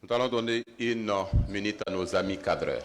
Nous allons donner une minute à nos amis cadreurs.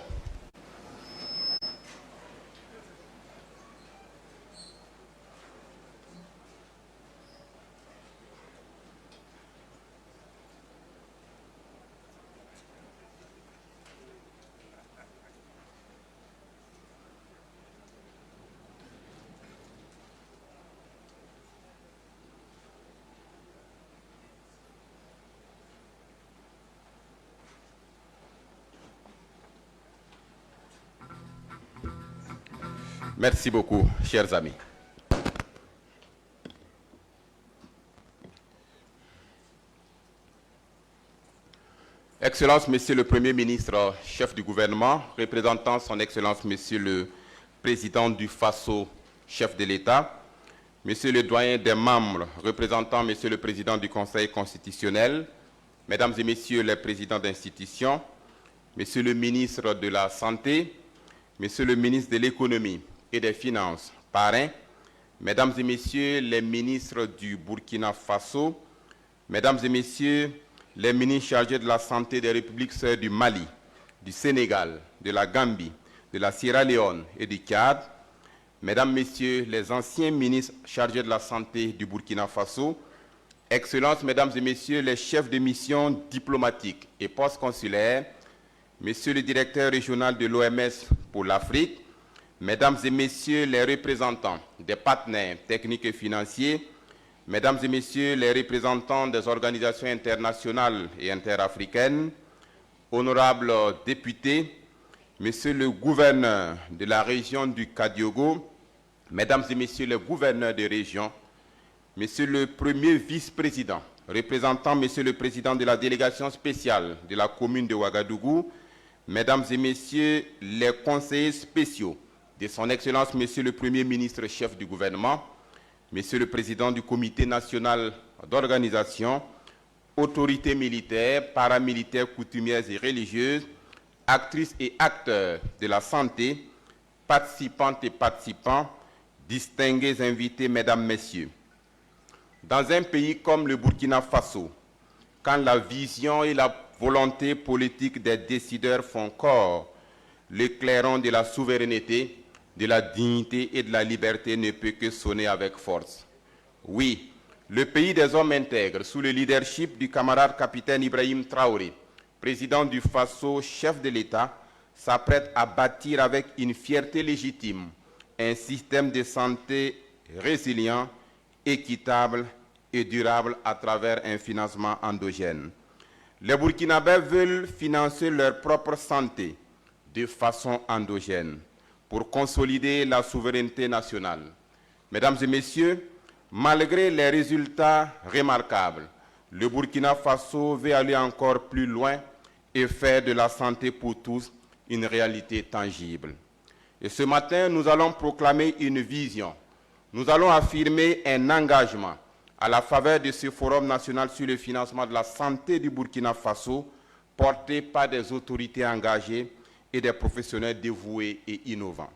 Merci beaucoup, chers amis. Excellence, Monsieur le Premier ministre, chef du gouvernement, représentant son Excellence, Monsieur le Président du FASO, chef de l'État, Monsieur le doyen des membres, représentant Monsieur le Président du Conseil constitutionnel, Mesdames et Messieurs les présidents d'institutions, Monsieur le ministre de la Santé, Monsieur le ministre de l'Économie et des Finances, parrain, Mesdames et Messieurs les ministres du Burkina Faso, Mesdames et Messieurs les ministres chargés de la santé des républiques sœurs du Mali, du Sénégal, de la Gambie, de la Sierra Leone et du Tchad, Mesdames, Messieurs les anciens ministres chargés de la santé du Burkina Faso, Excellences, Mesdames et Messieurs les chefs de mission diplomatiques et post-consulaires, Monsieur le directeur régional de l'OMS pour l'Afrique, Mesdames et Messieurs les représentants des partenaires techniques et financiers, Mesdames et Messieurs les représentants des organisations internationales et interafricaines, honorables députés, Monsieur le gouverneur de la région du Kadiogo, Mesdames et Messieurs les gouverneurs de région, Monsieur le premier vice-président, représentant Monsieur le président de la délégation spéciale de la commune de Ouagadougou, Mesdames et Messieurs les conseillers spéciaux de son Excellence Monsieur le Premier ministre chef du gouvernement, Monsieur le Président du Comité national d'organisation, autorités militaires, paramilitaires, coutumières et religieuses, actrices et acteurs de la santé, participantes et participants, distingués invités, Mesdames, Messieurs. Dans un pays comme le Burkina Faso, quand la vision et la volonté politique des décideurs font corps, l'éclairant de la souveraineté, de la dignité et de la liberté ne peut que sonner avec force. Oui, le pays des hommes intègres, sous le leadership du camarade capitaine Ibrahim Traoré, président du Faso, chef de l'État, s'apprête à bâtir avec une fierté légitime un système de santé résilient, équitable et durable à travers un financement endogène. Les Burkinabés veulent financer leur propre santé de façon endogène pour consolider la souveraineté nationale. Mesdames et Messieurs, malgré les résultats remarquables, le Burkina Faso veut aller encore plus loin et faire de la santé pour tous une réalité tangible. Et ce matin, nous allons proclamer une vision. Nous allons affirmer un engagement à la faveur de ce Forum national sur le financement de la santé du Burkina Faso, porté par des autorités engagées et des professionnels dévoués et innovants.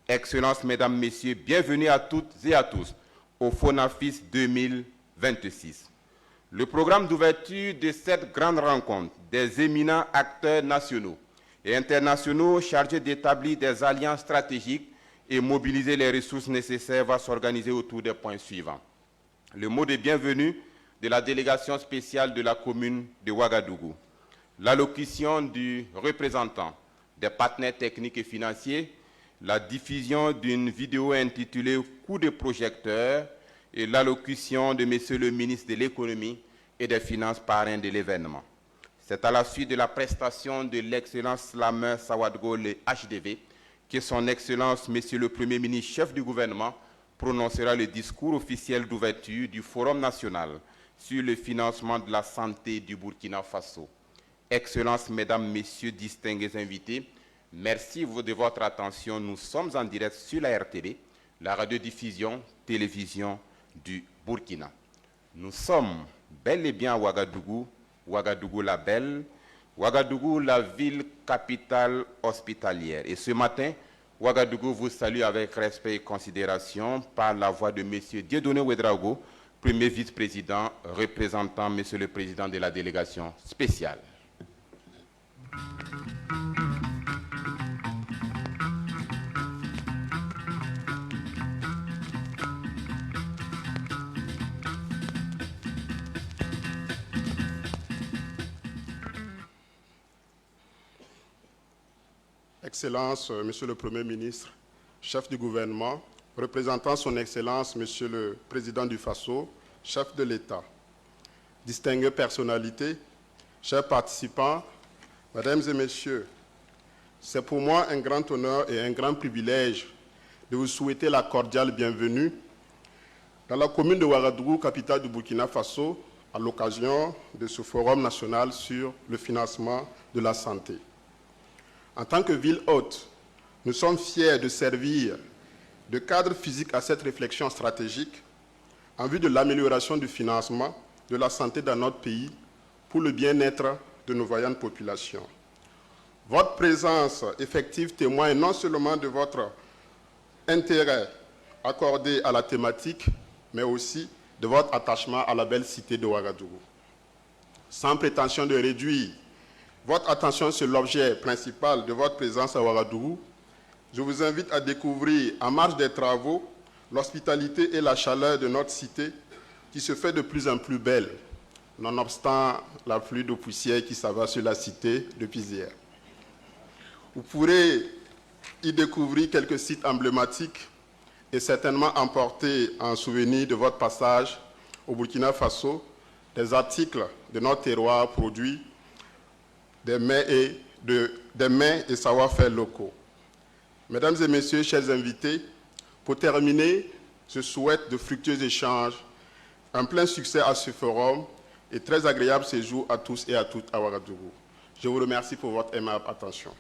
Excellences, Mesdames, Messieurs, bienvenue à toutes et à tous au FONAFIS 2026. Le programme d'ouverture de cette grande rencontre des éminents acteurs nationaux et internationaux chargés d'établir des alliances stratégiques et mobiliser les ressources nécessaires va s'organiser autour des points suivants. Le mot de bienvenue de la délégation spéciale de la commune de Ouagadougou, l'allocution du représentant des partenaires techniques et financiers, la diffusion d'une vidéo intitulée « Coup de projecteur » et l'allocution de Monsieur le ministre de l'Économie et des Finances parrain de l'événement. C'est à la suite de la prestation de l'excellence Slameur Sawadgo, le HDV, que son Excellence, Monsieur le Premier ministre, chef du gouvernement, prononcera le discours officiel d'ouverture du Forum national sur le financement de la santé du Burkina Faso. Excellences, Mesdames, Messieurs, distingués invités, merci de votre attention. Nous sommes en direct sur la RTB, la radiodiffusion télévision du Burkina. Nous sommes bel et bien à Ouagadougou, Ouagadougou la belle, Ouagadougou la ville capitale hospitalière. Et ce matin, Ouagadougou vous salue avec respect et considération par la voix de M. Dieudonné Ouedraogo, premier vice-président représentant M. le président de la délégation spéciale. Excellence, Monsieur le Premier ministre, chef du gouvernement, représentant son Excellence, Monsieur le Président du Faso, chef de l'État, distinguées personnalités, chers participants, Mesdames et Messieurs, c'est pour moi un grand honneur et un grand privilège de vous souhaiter la cordiale bienvenue dans la commune de Ouagadougou, capitale du Burkina Faso, à l'occasion de ce Forum national sur le financement de la santé. En tant que ville hôte, nous sommes fiers de servir de cadre physique à cette réflexion stratégique en vue de l'amélioration du financement de la santé dans notre pays pour le bien-être de nos vaillantes populations. Votre présence effective témoigne non seulement de votre intérêt accordé à la thématique, mais aussi de votre attachement à la belle cité de Ouagadougou. Sans prétention de réduire votre attention sur l'objet principal de votre présence à Ouagadougou, je vous invite à découvrir, en marge des travaux, l'hospitalité et la chaleur de notre cité qui se fait de plus en plus belle, nonobstant l'afflux de poussière qui s'abat sur la cité depuis hier. Vous pourrez y découvrir quelques sites emblématiques et certainement emporter en souvenir de votre passage au Burkina Faso des articles de notre terroir produits des mets et savoir-faire locaux. Mesdames et Messieurs, chers invités, pour terminer, je souhaite de fructueux échanges, un plein succès à ce forum et très agréable séjour à tous et à toutes à Ouagadougou. Je vous remercie pour votre aimable attention.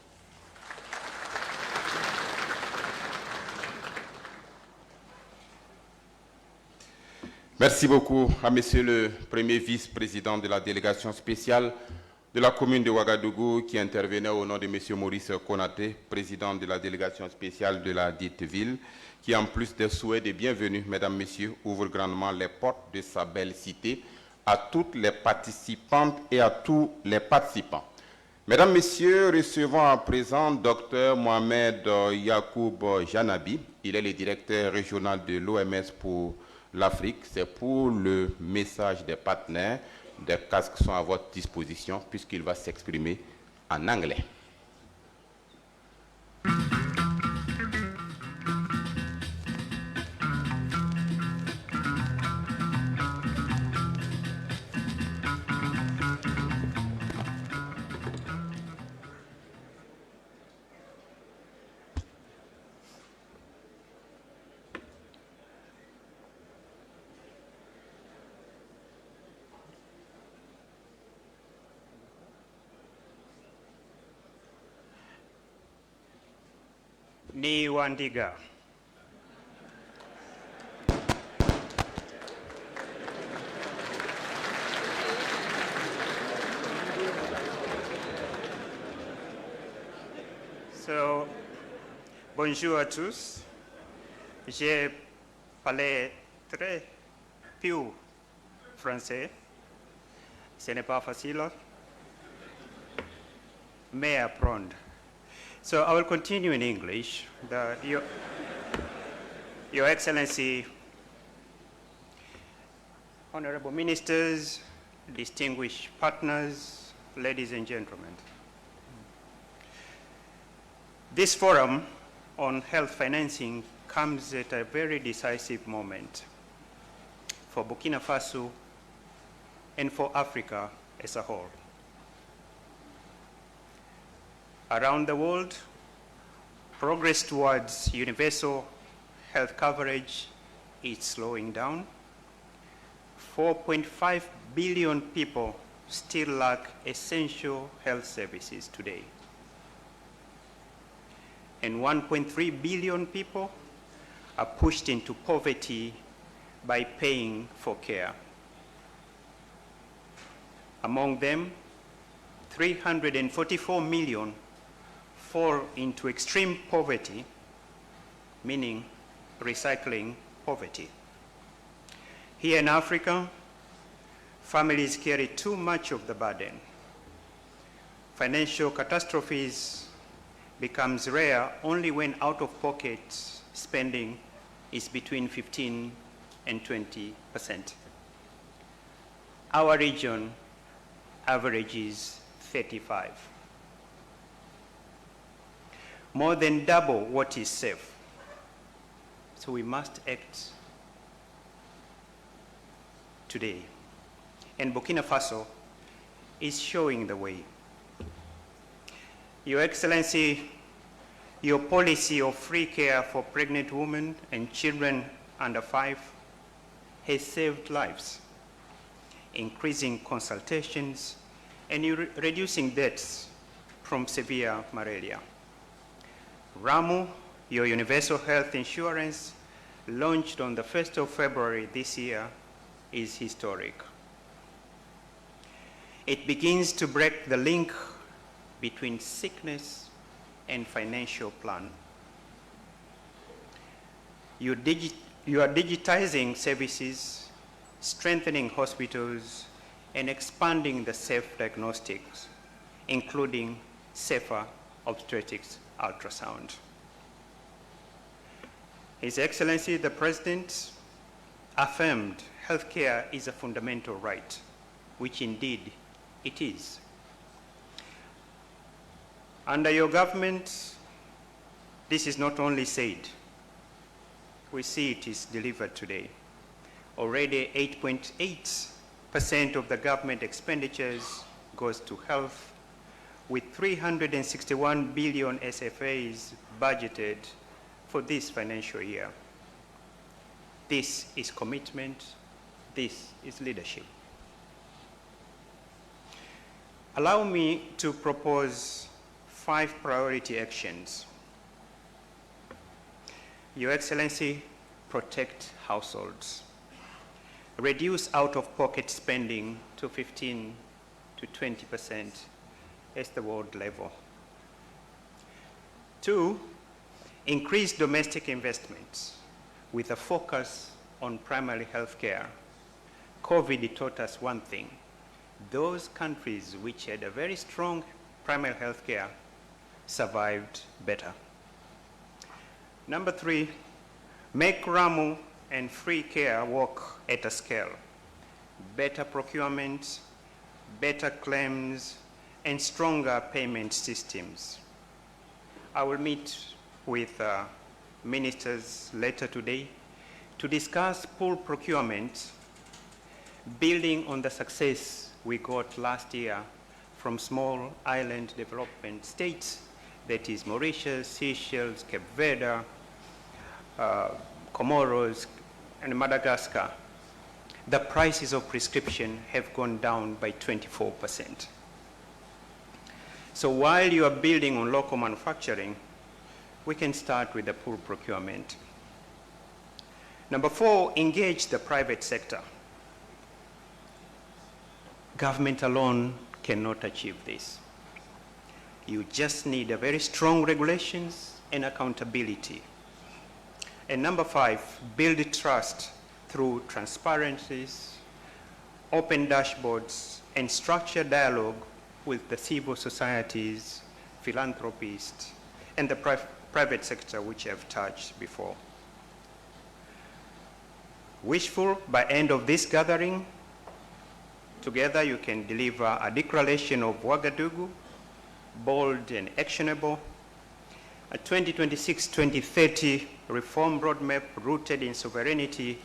Merci beaucoup à Monsieur le Premier vice-président de la délégation spéciale de la commune de Ouagadougou qui intervenait au nom de Monsieur Maurice Konaté, président de la délégation spéciale de la dite ville, qui en plus des souhaits de bienvenue, Mesdames, Messieurs, ouvre grandement les portes de sa belle cité à toutes les participantes et à tous les participants. Mesdames, Messieurs, recevons à présent Dr Mohamed Yacoub Janabi. Il est le directeur régional de l'OMS pour l'Afrique. C'est pour le message des partenaires. Des casques sont à votre disposition puisqu'il va s'exprimer en anglais. Ni Wandiga. So, bonjour à tous. J'ai parlé très peu français. Ce n'est pas facile, mais apprendre. So I will continue in English. Your Excellency, honorable ministers, distinguished partners, ladies and gentlemen. This forum on health financing comes at a very decisive moment for Burkina Faso and for Africa as a whole. Around the world, progress towards universal health coverage is slowing down. 4.5 billion people still lack essential health services today. And 1.3 billion people are pushed into poverty by paying for care. Among them, 344 million fall into extreme poverty, meaning recycling poverty. Here in Africa, families carry too much of the burden. Financial catastrophes becomes rare only when out-of-pocket spending is between 15 and 20%. Our region averages 35. More than double what is safe. So we must act today. And Burkina Faso is showing the way. Your Excellency, your policy of free care for pregnant women and children under 5 has saved lives, increasing consultations and reducing deaths from severe malaria. RAMU, your universal health insurance, launched on the 1st of February this year, is historic. It begins to break the link between sickness and financial plan. You are digitizing services, strengthening hospitals, and expanding the safe diagnostics, including safer obstetrics ultrasound. His Excellency, the President, affirmed healthcare is a fundamental right, which indeed it is. Under your government, this is not only said, we see it is delivered today. Already 8.8% of the government expenditures goes to health, with 361 billion SFAs budgeted for this financial year. This is commitment, this is leadership. Allow me to propose 5 priority actions. Your Excellency, protect households. Reduce out-of-pocket spending to 15 to 20% at the world level. 2, increase domestic investments with a focus on primary health care. COVID taught us one thing. Those countries which had a very strong primary health care survived better. Number 3, make RAMU and free care work at a scale. Better procurement, better claims, and stronger payment systems. I will meet with ministers later today to discuss pool procurement, building on the success we got last year from small island development states, that is Mauritius, Seychelles, Cape Verde, Comoros, and Madagascar. The prices of prescription have gone down by 24%. So while you are building on local manufacturing, we can start with the pool procurement. Number 4, engage the private sector. Government alone cannot achieve this. You just need a very strong regulations and accountability. And number 5, build trust through transparencies, open dashboards, and structured dialogue with the civil societies, philanthropists, and the private sector, which I've touched before. Wishful, by end of this gathering, together you can deliver a declaration of Ouagadougou, bold and actionable, a 2026-2030 reform roadmap rooted in sovereignty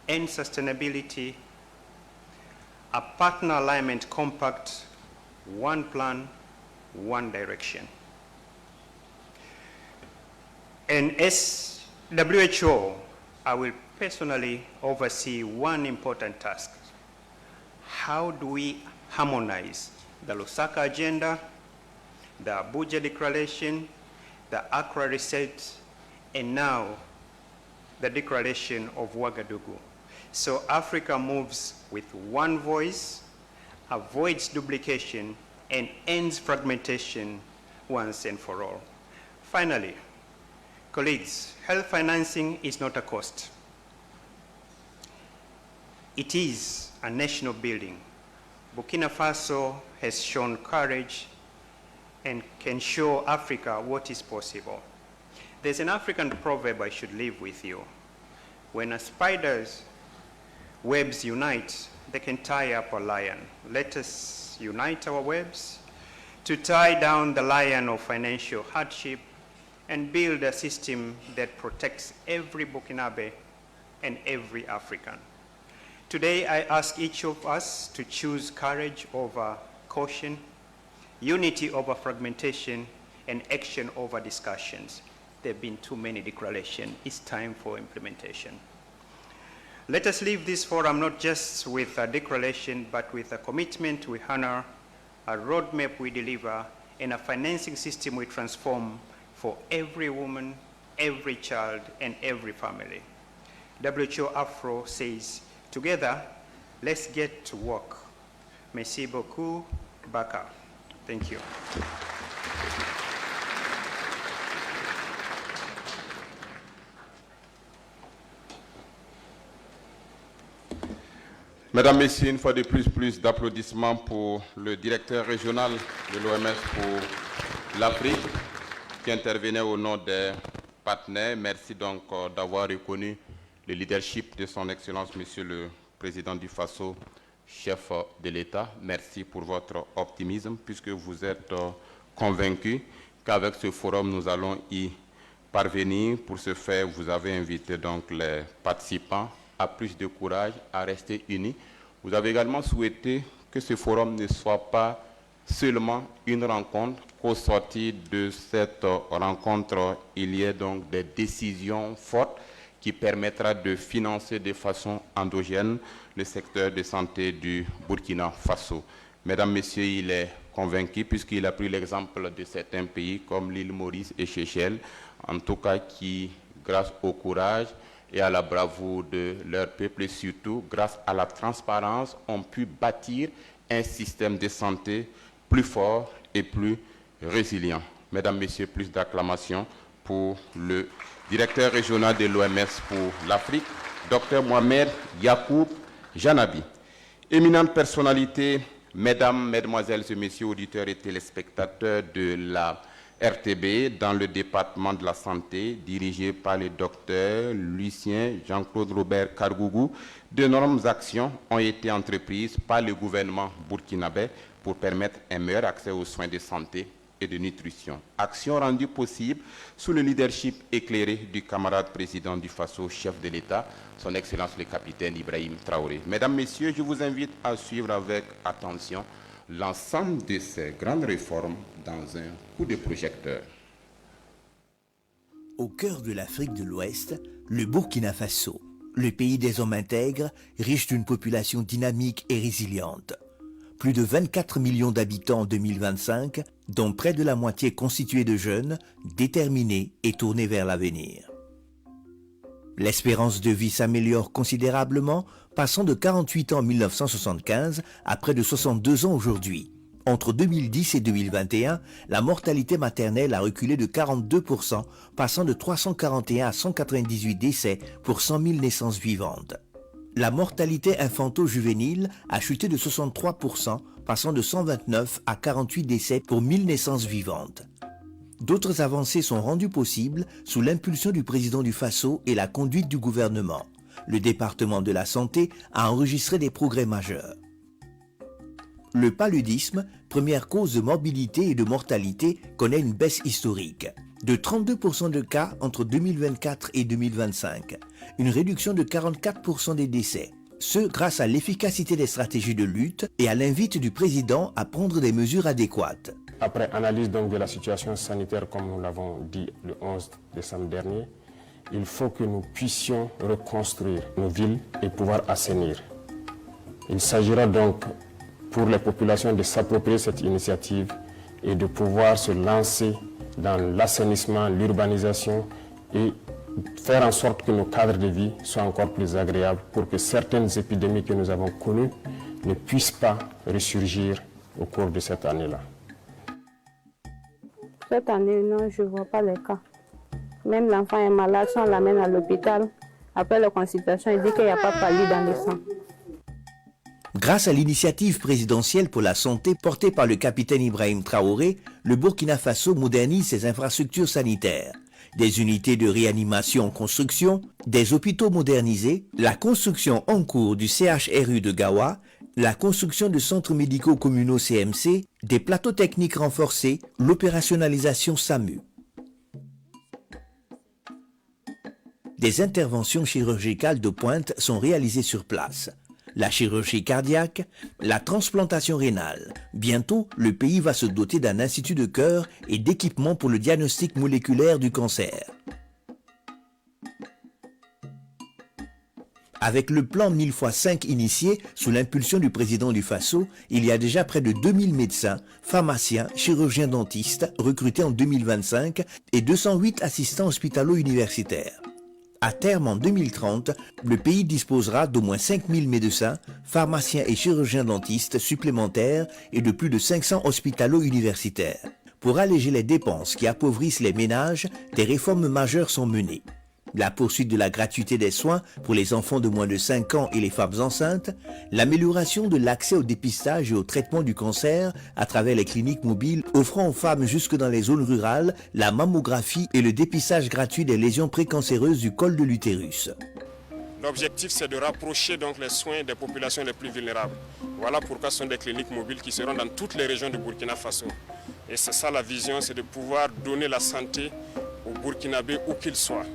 and sustainability, a partner alignment compact, one plan, one direction. And as WHO, I will personally oversee one important task. How do we harmonize the Lusaka Agenda, the Abuja Declaration, the Accra Reset, and now the Declaration of Ouagadougou, so Africa moves with one voice, avoids duplication, and ends fragmentation once and for all. Finally, colleagues, health financing is not a cost. It is a national building. Burkina Faso has shown courage and can show Africa what is possible. There's an African proverb I should leave with you. When a spider's webs unite, they can tie up a lion. Let us unite our webs to tie down the lion of financial hardship and build a system that protects every Burkinabe and every African. Today, I ask each of us to choose courage over caution, unity over fragmentation, and action over discussions. There have been too many declarations. It's time for implementation. Let us leave this forum not just with a declaration, but with a commitment we honor, a roadmap we deliver, and a financing system we transform for every woman, every child, and every family. WHO Afro says, together, let's get to work. Merci beaucoup, Baka. Thank you. Mesdames, Messieurs, une fois de plus d'applaudissements pour le directeur régional de l'OMS pour l'Afrique qui intervenait au nom des partenaires. Merci donc d'avoir reconnu le leadership de son Excellence, Monsieur le Président du Faso, chef de l'État. Merci pour votre optimisme puisque vous êtes convaincu qu'avec ce forum, nous allons y parvenir. Pour ce faire, vous avez invité donc les participants à plus de courage, à rester unis. Vous avez également souhaité que ce forum ne soit pas seulement une rencontre, qu'au sortir de cette rencontre, il y ait donc des décisions fortes qui permettra de financer de façon endogène le secteur de santé du Burkina Faso. Mesdames, Messieurs, il est convaincu puisqu'il a pris l'exemple de certains pays comme l'île Maurice et Seychelles, en tout cas qui, grâce au courage et à la bravoure de leur peuple et surtout grâce à la transparence, ont pu bâtir un système de santé plus fort et plus résilient. Mesdames, Messieurs, plus d'acclamations pour le directeur régional de l'OMS pour l'Afrique, Dr Mohamed Yacoub Janabi. Éminente personnalité, Mesdames, Mesdemoiselles et Messieurs, auditeurs et téléspectateurs de la RTB dans le département de la santé, dirigé par le docteur Lucien Jean-Claude Robert Kargougou, d'énormes actions ont été entreprises par le gouvernement burkinabé pour permettre un meilleur accès aux soins de santé et de nutrition. Actions rendues possibles sous le leadership éclairé du camarade président du Faso, chef de l'État, son Excellence le capitaine Ibrahim Traoré. Mesdames, Messieurs, je vous invite à suivre avec attention l'ensemble de ces grandes réformes dans un coup de projecteur. Au cœur de l'Afrique de l'Ouest, le Burkina Faso, le pays des hommes intègres, riche d'une population dynamique et résiliente. Plus de 24 millions d'habitants en 2025, dont près de la moitié constitués de jeunes, déterminés et tournés vers l'avenir. L'espérance de vie s'améliore considérablement, passant de 48 ans en 1975 à près de 62 ans aujourd'hui. Entre 2010 et 2021, la mortalité maternelle a reculé de 42%, passant de 341 à 198 décès pour 100 000 naissances vivantes. La mortalité infanto-juvénile a chuté de 63%, passant de 129 à 48 décès pour 1000 naissances vivantes. D'autres avancées sont rendues possibles sous l'impulsion du président du Faso et la conduite du gouvernement. Le département de la santé a enregistré des progrès majeurs. Le paludisme, première cause de morbidité et de mortalité, connaît une baisse historique. De 32% de cas entre 2024 et 2025. Une réduction de 44% des décès. Ce grâce à l'efficacité des stratégies de lutte et à l'invite du président à prendre des mesures adéquates. Après analyse donc de la situation sanitaire, comme nous l'avons dit le 11 décembre dernier, il faut que nous puissions reconstruire nos villes et pouvoir assainir. Il s'agira donc pour les populations de s'approprier cette initiative et de pouvoir se lancer dans l'assainissement, l'urbanisation et faire en sorte que nos cadres de vie soient encore plus agréables pour que certaines épidémies que nous avons connues ne puissent pas ressurgir au cours de cette année-là. Cette année, non, je ne vois pas les cas. Même l'enfant est malade, si on l'amène à l'hôpital, après la consultation, il dit qu'il n'y a pas palu dans le sang. Grâce à l'initiative présidentielle pour la santé portée par le capitaine Ibrahim Traoré, le Burkina Faso modernise ses infrastructures sanitaires. Des unités de réanimation en construction, des hôpitaux modernisés, la construction en cours du CHRU de Gawa, la construction de centres médicaux communaux CMC, des plateaux techniques renforcés, l'opérationnalisation SAMU. Des interventions chirurgicales de pointe sont réalisées sur place. La chirurgie cardiaque, la transplantation rénale. Bientôt, le pays va se doter d'un institut de cœur et d'équipements pour le diagnostic moléculaire du cancer. Avec le plan 1000x5 initié sous l'impulsion du président du Faso, il y a déjà près de 2000 médecins, pharmaciens, chirurgiens dentistes recrutés en 2025 et 208 assistants hospitalo-universitaires. À terme, en 2030, le pays disposera d'au moins 5000 médecins, pharmaciens et chirurgiens dentistes supplémentaires et de plus de 500 hospitalo-universitaires. Pour alléger les dépenses qui appauvrissent les ménages, des réformes majeures sont menées. La poursuite de la gratuité des soins pour les enfants de moins de 5 ans et les femmes enceintes, l'amélioration de l'accès au dépistage et au traitement du cancer à travers les cliniques mobiles offrant aux femmes jusque dans les zones rurales la mammographie et le dépistage gratuit des lésions précancéreuses du col de l'utérus. L'objectif, c'est de rapprocher donc les soins des populations les plus vulnérables. Voilà pourquoi ce sont des cliniques mobiles qui seront dans toutes les régions du Burkina Faso. Et c'est ça la vision, c'est de pouvoir donner la santé aux Burkinabés où qu'ils soient.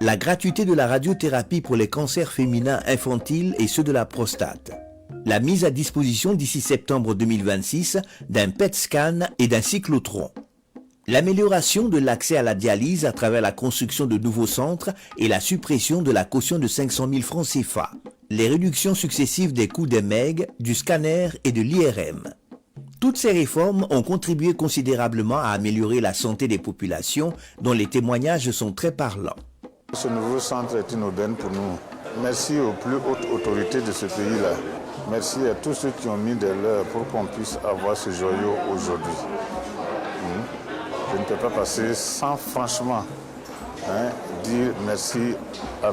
La gratuité de la radiothérapie pour les cancers féminins infantiles et ceux de la prostate. La mise à disposition d'ici septembre 2026 d'un PET scan et d'un cyclotron. L'amélioration de l'accès à la dialyse à travers la construction de nouveaux centres et la suppression de la caution de 500 000 francs CFA. Les réductions successives des coûts des MEG, du scanner et de l'IRM. Toutes ces réformes ont contribué considérablement à améliorer la santé des populations dont les témoignages sont très parlants. Ce nouveau centre est une aubaine pour nous. Merci aux plus hautes autorités de ce pays-là. Merci à tous ceux qui ont mis de l'heure pour qu'on puisse avoir ce joyau aujourd'hui. Je ne peux pas passer sans franchement dire merci à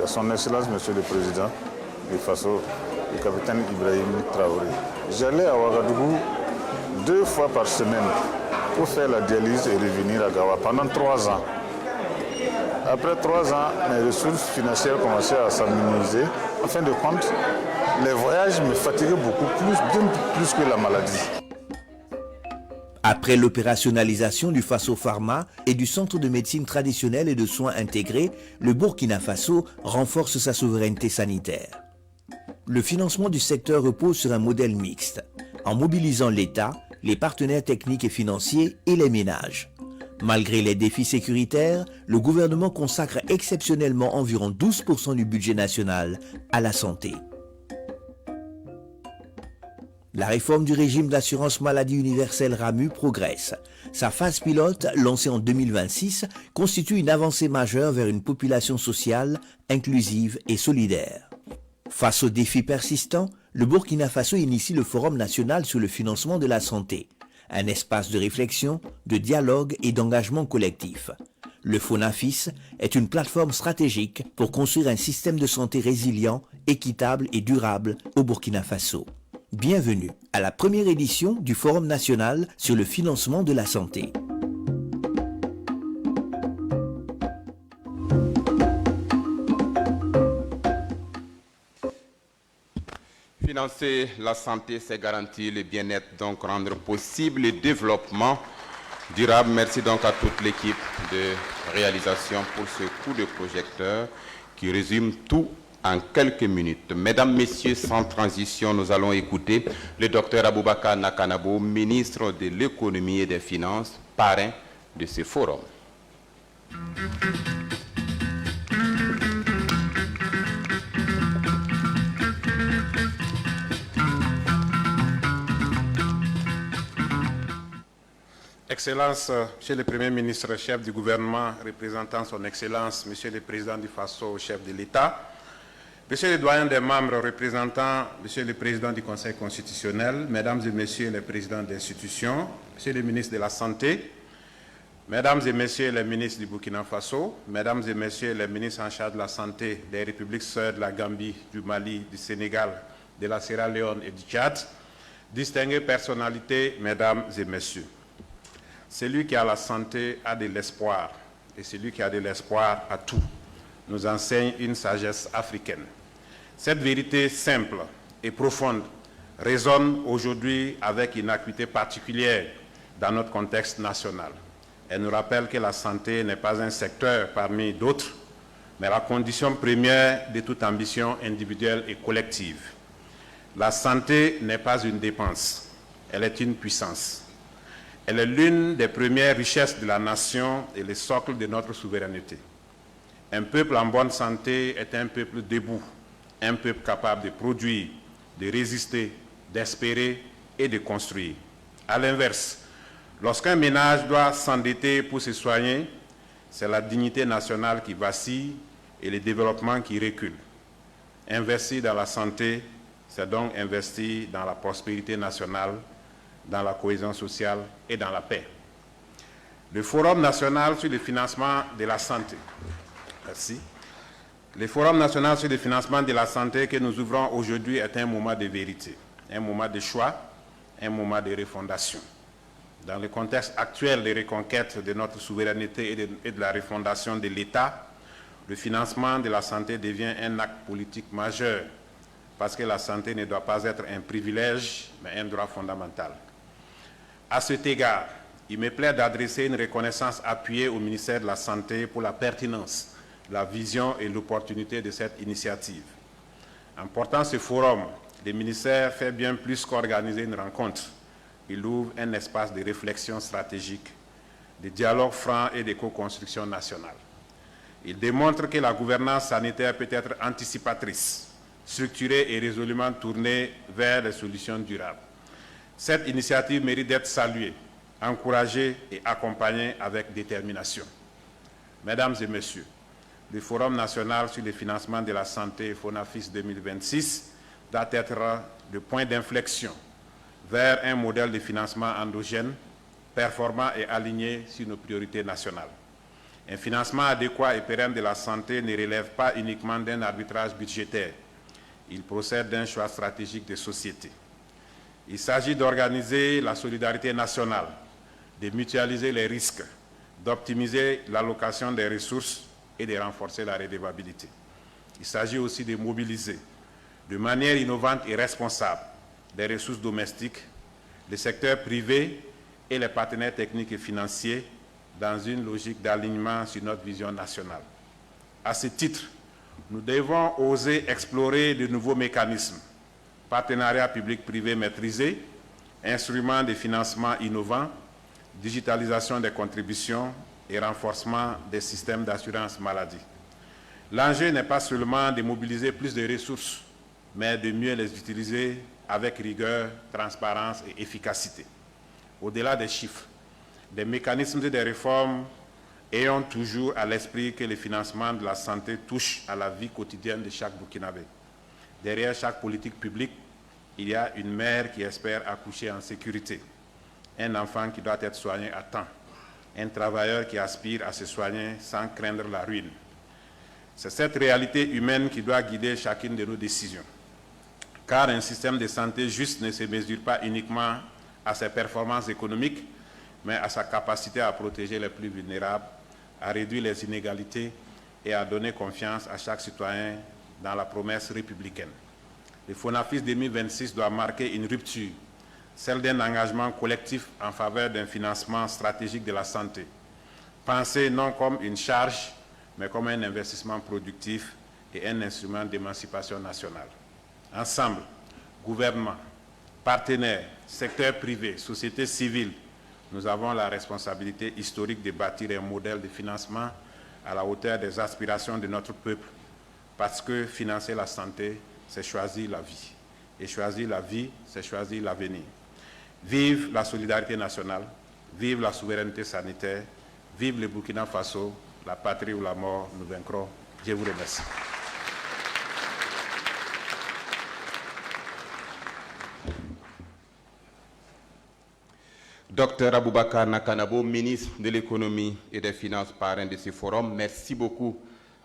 son Excellence Monsieur le Président du Faso, le capitaine Ibrahim Traoré. J'allais à Ouagadougou 2 fois par semaine pour faire la dialyse et revenir à Gawa pendant 3 ans. Après 3 ans, mes ressources financières commençaient à s'amenuiser. En fin de compte, les voyages me fatiguaient beaucoup bien plus que la maladie. Après l'opérationnalisation du Faso Pharma et du Centre de médecine traditionnelle et de soins intégrés, le Burkina Faso renforce sa souveraineté sanitaire. Le financement du secteur repose sur un modèle mixte, en mobilisant l'État, les partenaires techniques et financiers et les ménages. Malgré les défis sécuritaires, le gouvernement consacre exceptionnellement environ 12% du budget national à la santé. La réforme du régime d'assurance maladie universelle RAMU progresse. Sa phase pilote, lancée en 2026, constitue une avancée majeure vers une population sociale, inclusive et solidaire. Face aux défis persistants, le Burkina Faso initie le Forum national sur le financement de la santé. Un espace de réflexion, de dialogue et d'engagement collectif. Le FONAFIS est une plateforme stratégique pour construire un système de santé résilient, équitable et durable au Burkina Faso. Bienvenue à la première édition du Forum national sur le financement de la santé. Financer la santé, c'est garantir le bien-être, donc rendre possible le développement durable. Merci donc à toute l'équipe de réalisation pour ce coup de projecteur qui résume tout en quelques minutes. Mesdames, Messieurs, sans transition, nous allons écouter le docteur Aboubakar Nakanabo, ministre de l'Économie et des Finances, parrain de ce forum. Excellence, Monsieur le Premier ministre, chef du gouvernement, représentant son Excellence, Monsieur le Président du Faso, chef de l'État, Monsieur le doyen des membres, représentant Monsieur le Président du Conseil constitutionnel, Mesdames et Messieurs les présidents d'institutions, Monsieur le ministre de la Santé, Mesdames et Messieurs les ministres du Burkina Faso, Mesdames et Messieurs les ministres en charge de la santé des républiques sœurs de la Gambie, du Mali, du Sénégal, de la Sierra Leone et du Tchad, distinguées personnalités, mesdames et messieurs. Celui qui a la santé a de l'espoir, et celui qui a de l'espoir a tout, nous enseigne une sagesse africaine. Cette vérité simple et profonde résonne aujourd'hui avec une acuité particulière dans notre contexte national. Elle nous rappelle que la santé n'est pas un secteur parmi d'autres, mais la condition première de toute ambition individuelle et collective. La santé n'est pas une dépense, elle est une puissance. Elle est l'une des premières richesses de la nation et le socle de notre souveraineté. Un peuple en bonne santé est un peuple debout, un peuple capable de produire, de résister, d'espérer et de construire. À l'inverse, lorsqu'un ménage doit s'endetter pour se soigner, c'est la dignité nationale qui vacille et le développement qui recule. Investir dans la santé, c'est donc investir dans la prospérité nationale, dans la cohésion sociale et dans la paix. Le Forum national sur le financement de la santé. Merci. Le Forum national sur le financement de la santé que nous ouvrons aujourd'hui est un moment de vérité, un moment de choix, un moment de refondation. Dans le contexte actuel de reconquête de notre souveraineté et de la refondation de l'État, le financement de la santé devient un acte politique majeur parce que la santé ne doit pas être un privilège, mais un droit fondamental. À cet égard, il me plaît d'adresser une reconnaissance appuyée au ministère de la Santé pour la pertinence, la vision et l'opportunité de cette initiative. En portant ce forum, le ministère fait bien plus qu'organiser une rencontre. Il ouvre un espace de réflexion stratégique, de dialogue franc et de co-construction nationale. Il démontre que la gouvernance sanitaire peut être anticipatrice, structurée et résolument tournée vers les solutions durables. Cette initiative mérite d'être saluée, encouragée et accompagnée avec détermination. Mesdames et messieurs, le Forum national sur le financement de la santé FONAFIS 2026 doit être le point d'inflexion vers un modèle de financement endogène, performant et aligné sur nos priorités nationales. Un financement adéquat et pérenne de la santé ne relève pas uniquement d'un arbitrage budgétaire. Il procède d'un choix stratégique de société. Il s'agit d'organiser la solidarité nationale, de mutualiser les risques, d'optimiser l'allocation des ressources et de renforcer la redevabilité. Il s'agit aussi de mobiliser de manière innovante et responsable les ressources domestiques, le secteur privé et les partenaires techniques et financiers dans une logique d'alignement sur notre vision nationale. À ce titre, nous devons oser explorer de nouveaux mécanismes, partenariats public-privé maîtrisés, instruments de financement innovants, digitalisation des contributions et renforcement des systèmes d'assurance maladie. L'enjeu n'est pas seulement de mobiliser plus de ressources, mais de mieux les utiliser avec rigueur, transparence et efficacité. Au-delà des chiffres, des mécanismes et des réformes ayant toujours à l'esprit que le financement de la santé touche à la vie quotidienne de chaque Burkinabé. Derrière chaque politique publique, il y a une mère qui espère accoucher en sécurité, un enfant qui doit être soigné à temps, un travailleur qui aspire à se soigner sans craindre la ruine. C'est cette réalité humaine qui doit guider chacune de nos décisions. Car un système de santé juste ne se mesure pas uniquement à ses performances économiques, mais à sa capacité à protéger les plus vulnérables, à réduire les inégalités et à donner confiance à chaque citoyen dans la promesse républicaine. Le FONAFIS 2026 doit marquer une rupture, celle d'un engagement collectif en faveur d'un financement stratégique de la santé, pensé non comme une charge, mais comme un investissement productif et un instrument d'émancipation nationale. Ensemble, gouvernement, partenaires, secteur privé, société civile, nous avons la responsabilité historique de bâtir un modèle de financement à la hauteur des aspirations de notre peuple, parce que financer la santé, c'est choisir la vie. Et choisir la vie, c'est choisir l'avenir. Vive la solidarité nationale, vive la souveraineté sanitaire, vive le Burkina Faso, la patrie ou la mort, nous vaincrons. Je vous remercie. Docteur Aboubakar Nakanabo, ministre de l'économie et des finances, parrain de ce forum. Merci beaucoup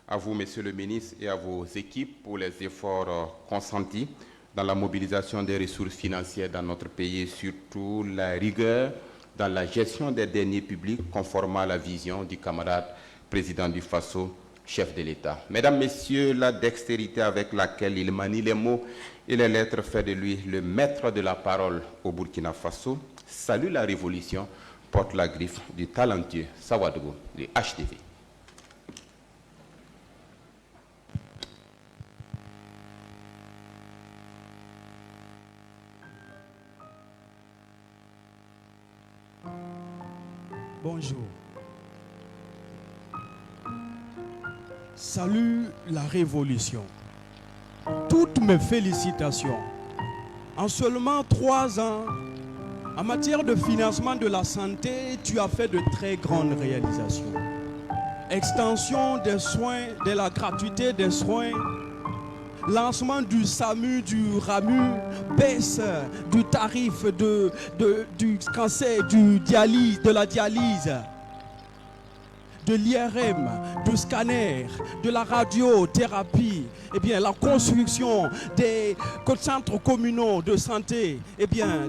à vous, monsieur le ministre, et à vos équipes pour les efforts consentis. dans la mobilisation des ressources financières dans notre pays et surtout la rigueur dans la gestion des deniers publics conformément à la vision du camarade président du Faso, chef de l'État. Mesdames, Messieurs, la dextérité avec laquelle il manie les mots et les lettres fait de lui le maître de la parole au Burkina Faso. Salue la révolution, porte la griffe du talentueux Sawadougou du HTV. Bonjour. Salut la révolution. Toutes mes félicitations. En seulement 3 ans, en matière de financement de la santé, tu as fait de très grandes réalisations. Extension des soins, de la gratuité des soins, lancement du SAMU, du RAMU, baisse du tarif du cancer, de la dialyse, de l'IRM, du scanner, de la radiothérapie, eh bien, la construction des centres communaux de santé, eh bien,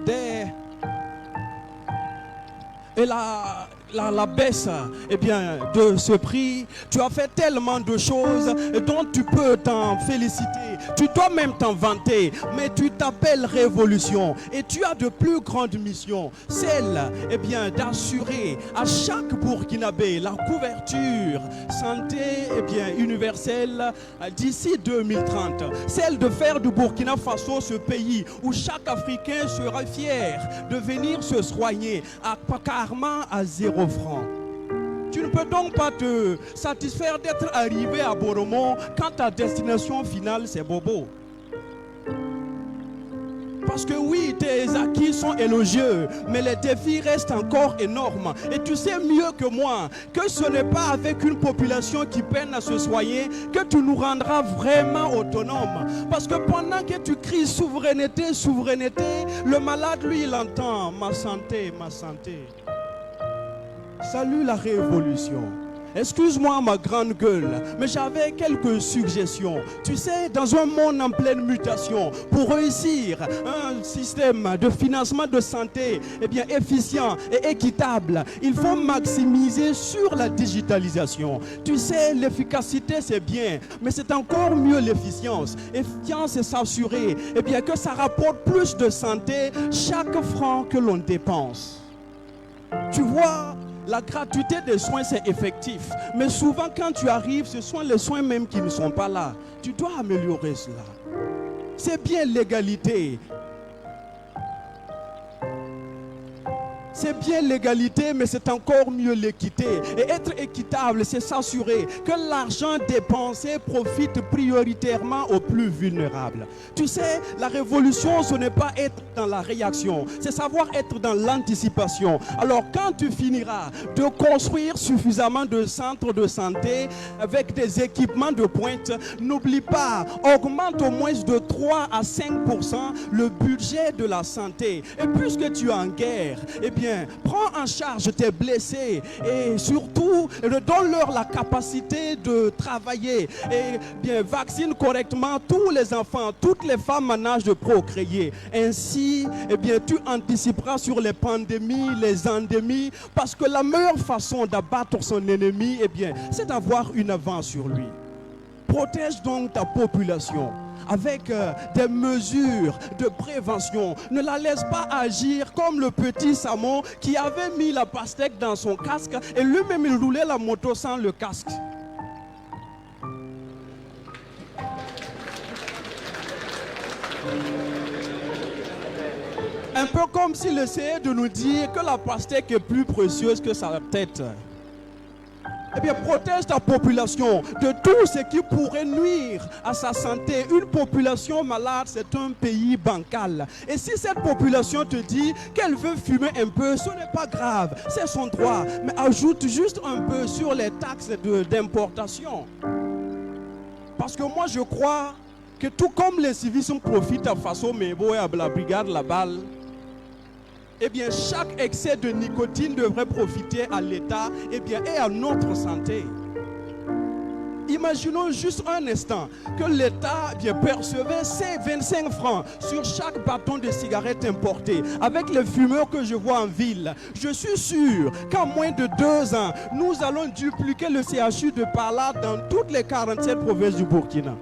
et la baisse eh bien, de ce prix. Tu as fait tellement de choses dont tu peux t'en féliciter. Tu dois même t'en vanter, mais tu t'appelles révolution et tu as de plus grandes missions. Celle eh bien, d'assurer à chaque Burkinabé la couverture santé eh bien, universelle d'ici 2030. Celle de faire du Burkina Faso ce pays où chaque Africain sera fier de venir se soigner carrément à 0 francs. Tu ne peux donc pas te satisfaire d'être arrivé à Boromo quand ta destination finale c'est Bobo. Parce que oui, tes acquis sont élogieux, mais les défis restent encore énormes. Et tu sais mieux que moi que ce n'est pas avec une population qui peine à se soigner que tu nous rendras vraiment autonomes. Parce que pendant que tu cries souveraineté, souveraineté, le malade, lui, il entend ma santé, ma santé. Salut la révolution. Excuse-moi ma grande gueule, mais j'avais quelques suggestions. Tu sais, dans un monde en pleine mutation, pour réussir un système de financement de santé eh bien, efficient et équitable, il faut maximiser sur la digitalisation. Tu sais, l'efficacité c'est bien, mais c'est encore mieux l'efficience. Efficience, c'est s'assurer eh bien, que ça rapporte plus de santé chaque franc que l'on dépense. Tu vois, la gratuité des soins, c'est effectif. Mais souvent, quand tu arrives, ce sont les soins même qui ne sont pas là. Tu dois améliorer cela. C'est bien l'égalité. C'est bien l'égalité, mais c'est encore mieux l'équité. Et être équitable, c'est s'assurer que l'argent dépensé profite prioritairement aux plus vulnérables. Tu sais, la révolution, ce n'est pas être dans la réaction, c'est savoir être dans l'anticipation. Alors, quand tu finiras de construire suffisamment de centres de santé avec des équipements de pointe, n'oublie pas, augmente au moins de 3 à 5% le budget de la santé. Et puisque tu es en guerre, eh bien, prends en charge tes blessés et surtout donne-leur la capacité de travailler et bien vaccine correctement tous les enfants, toutes les femmes en âge de procréer. Ainsi, eh bien, tu anticiperas sur les pandémies, les endémies, parce que la meilleure façon d'abattre son ennemi, eh bien, c'est d'avoir une avance sur lui. Protège donc ta population avec des mesures de prévention. Ne la laisse pas agir comme le petit Samon qui avait mis la pastèque dans son casque et lui-même il roulait la moto sans le casque. Un peu comme s'il essayait de nous dire que la pastèque est plus précieuse que sa tête. Eh bien, protège ta population de tout ce qui pourrait nuire à sa santé. Une population malade, c'est un pays bancal. Et si cette population te dit qu'elle veut fumer un peu, ce n'est pas grave, c'est son droit. Mais ajoute juste un peu sur les taxes d'importation. Parce que moi, je crois que tout comme les civismes profitent à Faso, Mebo et à la brigade La Balle, eh bien, chaque excès de nicotine devrait profiter à l'État et à notre santé. Imaginons juste un instant que l'État percevait ces 25 francs sur chaque bâton de cigarette importé. Avec les fumeurs que je vois en ville, je suis sûr qu'en moins de 2 ans, nous allons dupliquer le CHU de Pala dans toutes les 47 provinces du Burkina.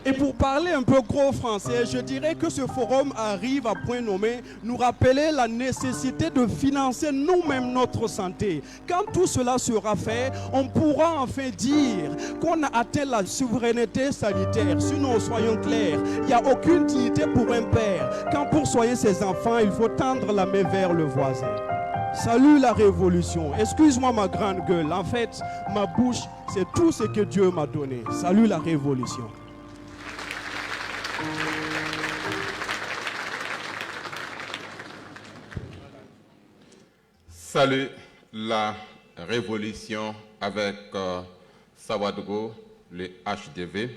Et pour parler un peu gros français, je dirais que ce forum arrive à point nommé nous rappeler la nécessité de financer nous-mêmes notre santé. Quand tout cela sera fait, on pourra enfin dire qu'on a atteint la souveraineté sanitaire. Sinon, soyons clairs, il n'y a aucune dignité pour un père quand pour soigner ses enfants, il faut tendre la main vers le voisin. Salut la révolution. Excuse-moi ma grande gueule. En fait, ma bouche, c'est tout ce que Dieu m'a donné. Salut la révolution. Salut la révolution avec Sawadogo, le HDV.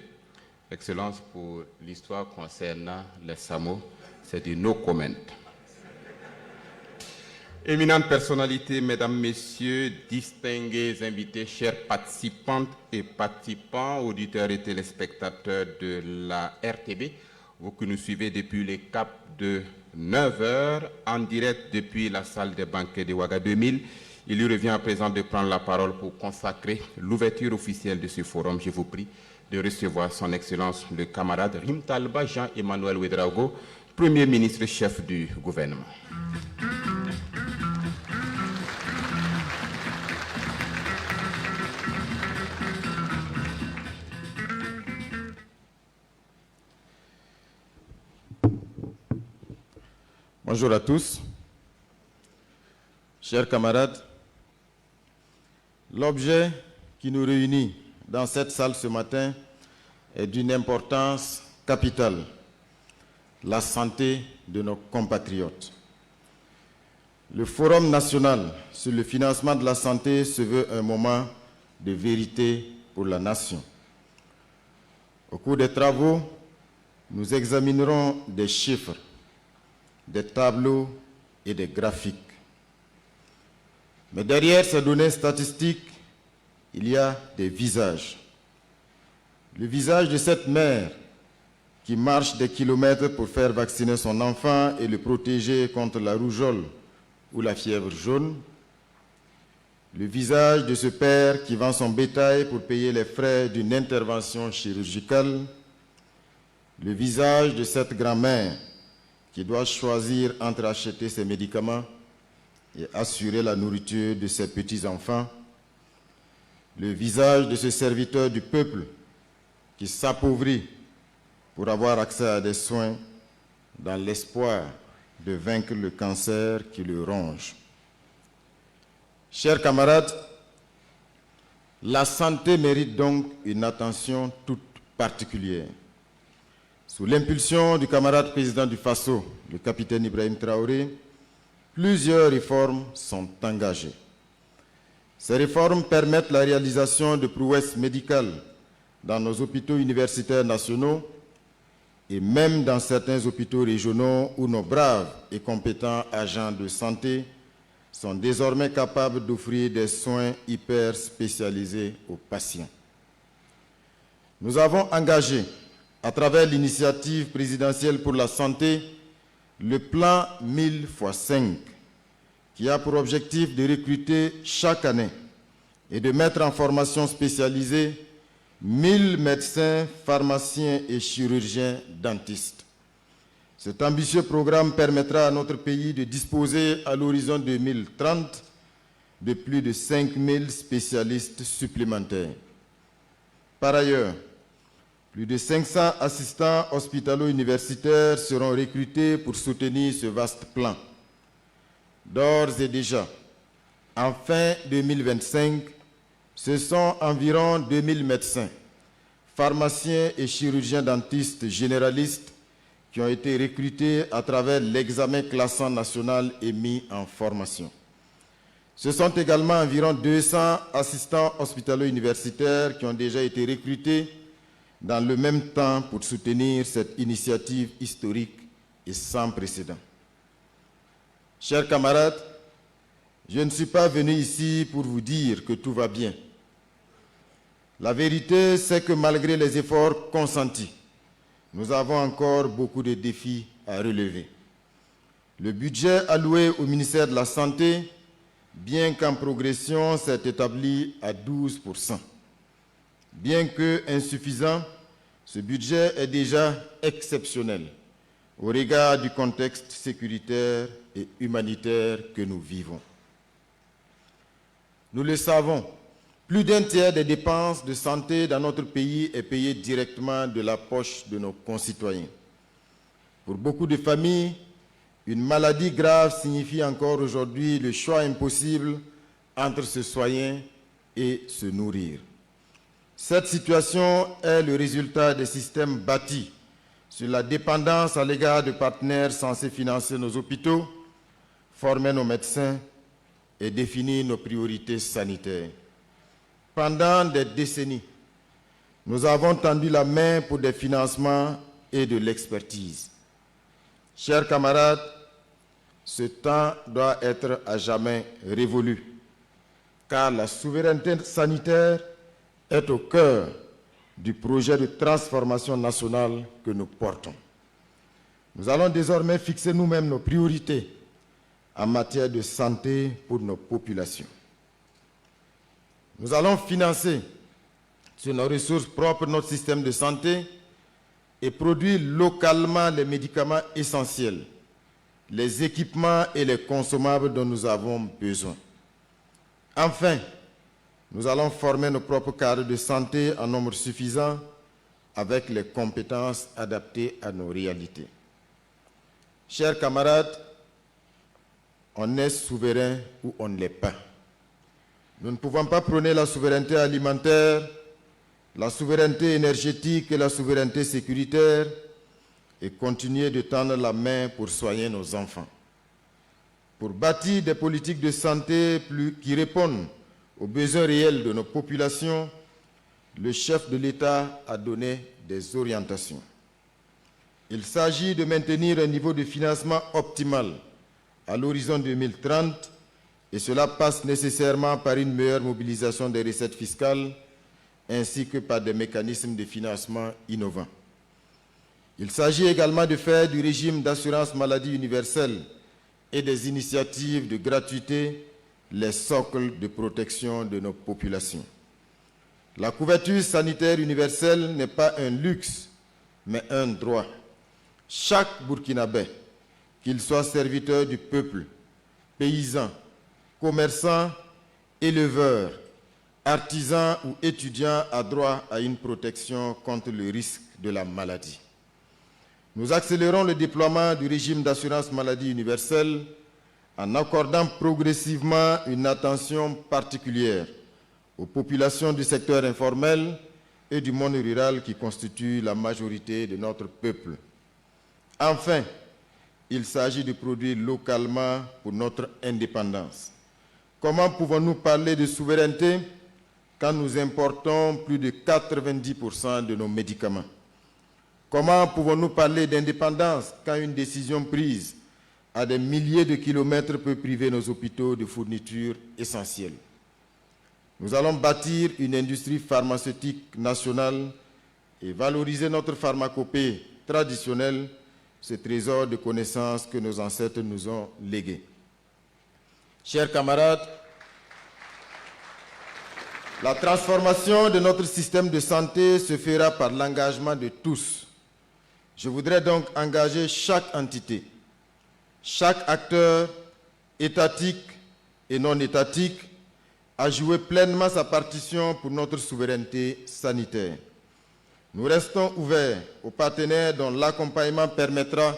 Excellence pour l'histoire concernant les Samo, c'est du no comment. Éminentes personnalités, mesdames, messieurs, distingués invités, chers participantes et participants, auditeurs et téléspectateurs de la RTB, vous qui nous suivez depuis les caps de 9h, en direct depuis la salle des banquets de Ouaga 2000, il lui revient à présent de prendre la parole pour consacrer l'ouverture officielle de ce forum. Je vous prie de recevoir son Excellence le camarade Rimtalba Jean-Emmanuel Ouedraogo, Premier ministre chef du gouvernement. Bonjour à tous. Chers camarades, l'objet qui nous réunit dans cette salle ce matin est d'une importance capitale, la santé de nos compatriotes. Le Forum national sur le financement de la santé se veut un moment de vérité pour la nation. Au cours des travaux, nous examinerons des chiffres, des tableaux et des graphiques. Mais derrière ces données statistiques, il y a des visages. Le visage de cette mère qui marche des kilomètres pour faire vacciner son enfant et le protéger contre la rougeole ou la fièvre jaune. Le visage de ce père qui vend son bétail pour payer les frais d'une intervention chirurgicale. Le visage de cette grand-mère qui doit choisir entre acheter ses médicaments et assurer la nourriture de ses petits-enfants. Le visage de ce serviteur du peuple qui s'appauvrit pour avoir accès à des soins dans l'espoir de vaincre le cancer qui le ronge. Chers camarades, la santé mérite donc une attention toute particulière. Sous l'impulsion du camarade président du Faso, le capitaine Ibrahim Traoré, plusieurs réformes sont engagées. Ces réformes permettent la réalisation de prouesses médicales dans nos hôpitaux universitaires nationaux et même dans certains hôpitaux régionaux où nos braves et compétents agents de santé sont désormais capables d'offrir des soins hyper spécialisés aux patients. Nous avons engagé, à travers l'initiative présidentielle pour la santé, le plan 1000x5, qui a pour objectif de recruter chaque année et de mettre en formation spécialisée 1000 médecins, pharmaciens et chirurgiens dentistes. Cet ambitieux programme permettra à notre pays de disposer à l'horizon 2030 de plus de 5000 spécialistes supplémentaires. Par ailleurs, plus de 500 assistants hospitalo-universitaires seront recrutés pour soutenir ce vaste plan. D'ores et déjà, en fin 2025, ce sont environ 2000 médecins, pharmaciens et chirurgiens dentistes généralistes qui ont été recrutés à travers l'examen classant national et mis en formation. Ce sont également environ 200 assistants hospitalo-universitaires qui ont déjà été recrutés dans le même temps pour soutenir cette initiative historique et sans précédent. Chers camarades, Je ne suis pas venu ici pour vous dire que tout va bien. La vérité, c'est que malgré les efforts consentis, nous avons encore beaucoup de défis à relever. Le budget alloué au ministère de la Santé, bien qu'en progression, s'est établi à 12%. Bien que insuffisant, ce budget est déjà exceptionnel au regard du contexte sécuritaire et humanitaire que nous vivons. Nous le savons, plus d'un tiers des dépenses de santé dans notre pays est payé directement de la poche de nos concitoyens. Pour beaucoup de familles, une maladie grave signifie encore aujourd'hui le choix impossible entre se soigner et se nourrir. Cette situation est le résultat des systèmes bâtis sur la dépendance à l'égard de partenaires censés financer nos hôpitaux, former nos médecins et définir nos priorités sanitaires. Pendant des décennies, nous avons tendu la main pour des financements et de l'expertise. Chers camarades, ce temps doit être à jamais révolu, car la souveraineté sanitaire est au cœur du projet de transformation nationale que nous portons. Nous allons désormais fixer nous-mêmes nos priorités en matière de santé pour nos populations. Nous allons financer sur nos ressources propres notre système de santé et produire localement les médicaments essentiels, les équipements et les consommables dont nous avons besoin. Enfin, nous allons former nos propres cadres de santé en nombre suffisant avec les compétences adaptées à nos réalités. Chers camarades, on est souverain ou on ne l'est pas. Nous ne pouvons pas prôner la souveraineté alimentaire, la souveraineté énergétique et la souveraineté sécuritaire et continuer de tendre la main pour soigner nos enfants. Pour bâtir des politiques de santé qui répondent aux besoins réels de nos populations, le chef de l'État a donné des orientations. Il s'agit de maintenir un niveau de financement optimal à l'horizon 2030 et cela passe nécessairement par une meilleure mobilisation des recettes fiscales ainsi que par des mécanismes de financement innovants. Il s'agit également de faire du régime d'assurance maladie universelle et des initiatives de gratuité les socles de protection de nos populations. La couverture sanitaire universelle n'est pas un luxe, mais un droit. Chaque Burkinabé, qu'il soit serviteur du peuple, paysan, commerçant, éleveur, artisan ou étudiant, a droit à une protection contre le risque de la maladie. Nous accélérons le déploiement du régime d'assurance maladie universelle en accordant progressivement une attention particulière aux populations du secteur informel et du monde rural qui constituent la majorité de notre peuple. Enfin, il s'agit de produire localement pour notre indépendance. Comment pouvons-nous parler de souveraineté quand nous importons plus de 90% de nos médicaments? Comment pouvons-nous parler d'indépendance quand une décision prise à des milliers de kilomètres peut priver nos hôpitaux de fournitures essentielles? Nous allons bâtir une industrie pharmaceutique nationale et valoriser notre pharmacopée traditionnelle, ce trésor de connaissances que nos ancêtres nous ont légué. Chers camarades, la transformation de notre système de santé se fera par l'engagement de tous. Je voudrais donc engager chaque entité, chaque acteur étatique et non étatique à jouer pleinement sa partition pour notre souveraineté sanitaire. Nous restons ouverts aux partenaires dont l'accompagnement permettra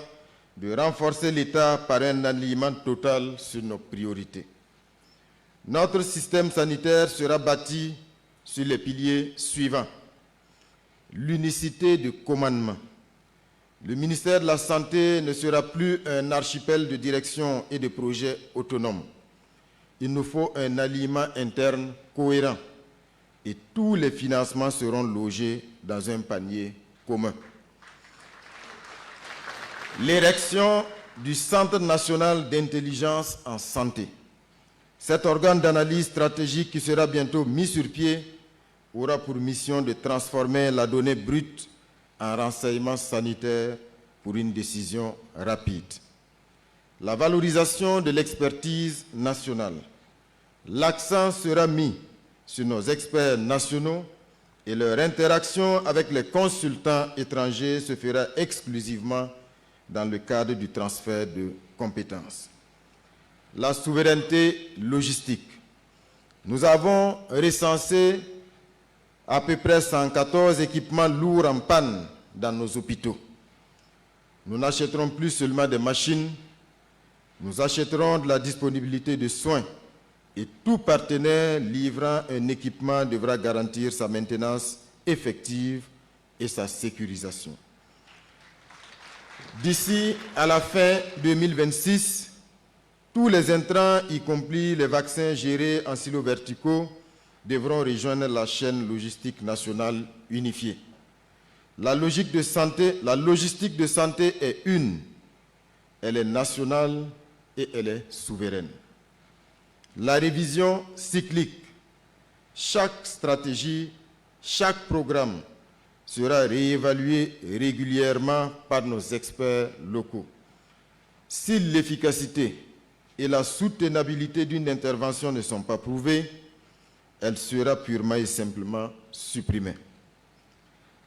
de renforcer l'État par un alignement total sur nos priorités. Notre système sanitaire sera bâti sur les piliers suivants. L'unicité de commandement. Le ministère de la Santé ne sera plus un archipel de direction et de projets autonomes. Il nous faut un alignement interne cohérent et tous les financements seront logés dans un panier commun. L'érection du Centre national d'intelligence en santé. Cet organe d'analyse stratégique qui sera bientôt mis sur pied aura pour mission de transformer la donnée brute en renseignement sanitaire pour une décision rapide. La valorisation de l'expertise nationale. L'accent sera mis sur nos experts nationaux et leur interaction avec les consultants étrangers se fera exclusivement dans le cadre du transfert de compétences. La souveraineté logistique. Nous avons recensé à peu près 114 équipements lourds en panne dans nos hôpitaux. Nous n'achèterons plus seulement des machines, nous achèterons de la disponibilité de soins et tout partenaire livrant un équipement devra garantir sa maintenance effective et sa sécurisation. D'ici à la fin 2026, tous les intrants, y compris les vaccins gérés en silos verticaux, devront rejoindre la chaîne logistique nationale unifiée. La logistique de santé est une, elle est nationale et elle est souveraine. La révision cyclique, chaque stratégie, chaque programme sera réévalué régulièrement par nos experts locaux. Si l'efficacité et la soutenabilité d'une intervention ne sont pas prouvées, elle sera purement et simplement supprimée.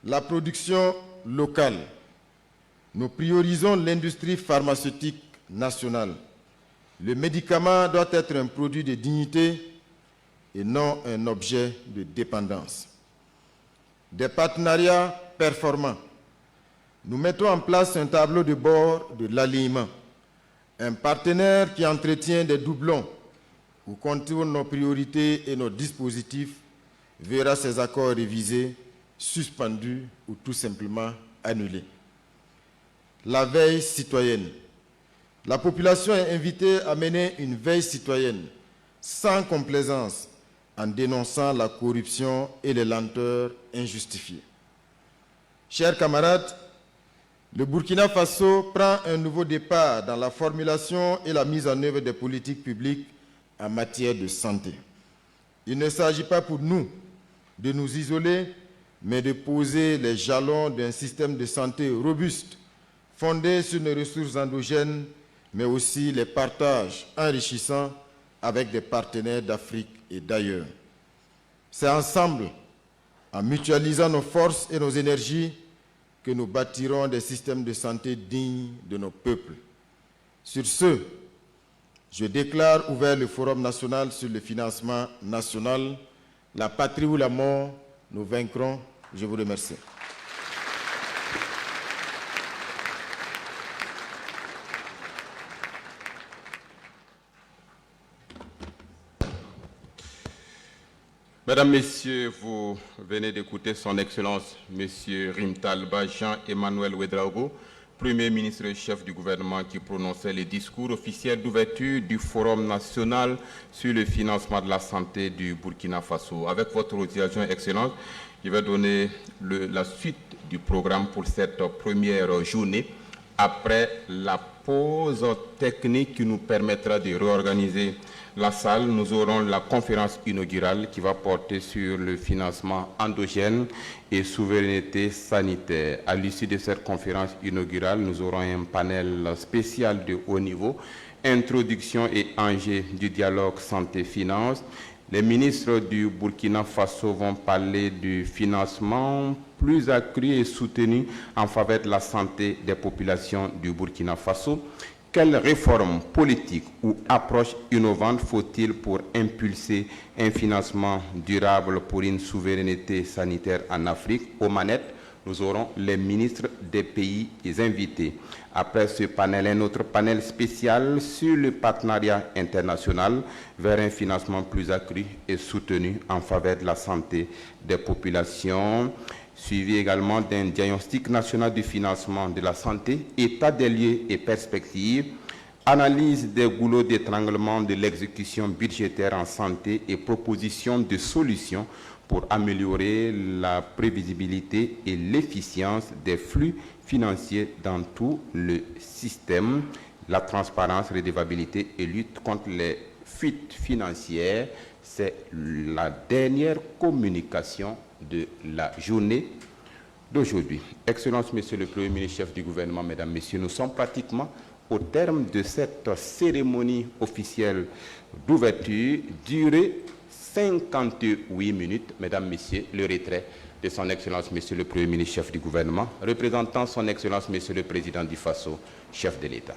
La production locale. Nous priorisons l'industrie pharmaceutique nationale. Le médicament doit être un produit de dignité et non un objet de dépendance. Des partenariats performants. Nous mettons en place un tableau de bord de l'alignement. Un partenaire qui entretient des doublons ou contourne nos priorités et nos dispositifs verra ses accords révisés, suspendus ou tout simplement annulés. La veille citoyenne. La population est invitée à mener une veille citoyenne sans complaisance en dénonçant la corruption et les lenteurs injustifiées. Chers camarades, le Burkina Faso prend un nouveau départ dans la formulation et la mise en œuvre des politiques publiques en matière de santé. Il ne s'agit pas pour nous de nous isoler, mais de poser les jalons d'un système de santé robuste, fondé sur nos ressources endogènes, mais aussi les partages enrichissants avec des partenaires d'Afrique et d'ailleurs. C'est ensemble, en mutualisant nos forces et nos énergies, que nous bâtirons des systèmes de santé dignes de nos peuples. Sur ce, je déclare ouvert le Forum national sur le financement national. La patrie ou la mort, nous vaincrons. Je vous remercie. Mesdames, Messieurs, vous venez d'écouter son Excellence, M. Rimtalba Jean-Emmanuel Ouédraogo, Premier ministre et chef du gouvernement qui prononçait le discours officiel d'ouverture du Forum national sur le financement de la santé du Burkina Faso. Avec votre autorisation, Excellence, je vais donner la suite du programme pour cette première journée. Après la pause technique qui nous permettra de réorganiser la salle, nous aurons la conférence inaugurale qui va porter sur le financement endogène et souveraineté sanitaire. À l'issue de cette conférence inaugurale, nous aurons un panel spécial de haut niveau, introduction et enjeux du dialogue santé-finance. Les ministres du Burkina Faso vont parler du financement plus accru et soutenu en faveur de la santé des populations du Burkina Faso. Quelles réformes politiques ou approches innovantes faut-il pour impulser un financement durable pour une souveraineté sanitaire en Afrique? Aux manettes, nous aurons les ministres des pays invités. Après ce panel, un autre panel spécial sur le partenariat international vers un financement plus accru et soutenu en faveur de la santé des populations, suivi également d'un diagnostic national du financement de la santé, état des lieux et perspectives, analyse des goulots d'étranglement de l'exécution budgétaire en santé et proposition de solutions pour améliorer la prévisibilité et l'efficience des flux financiers dans tout le système, la transparence, redevabilité et lutte contre les fuite financière. C'est la dernière communication de la journée d'aujourd'hui. Excellence, Monsieur le Premier ministre, chef du gouvernement, Mesdames, Messieurs, nous sommes pratiquement au terme de cette cérémonie officielle d'ouverture, durée 58 minutes. Mesdames, Messieurs, le retrait de son Excellence, Monsieur le Premier ministre, chef du gouvernement, représentant son Excellence, Monsieur le Président du Faso, chef de l'État.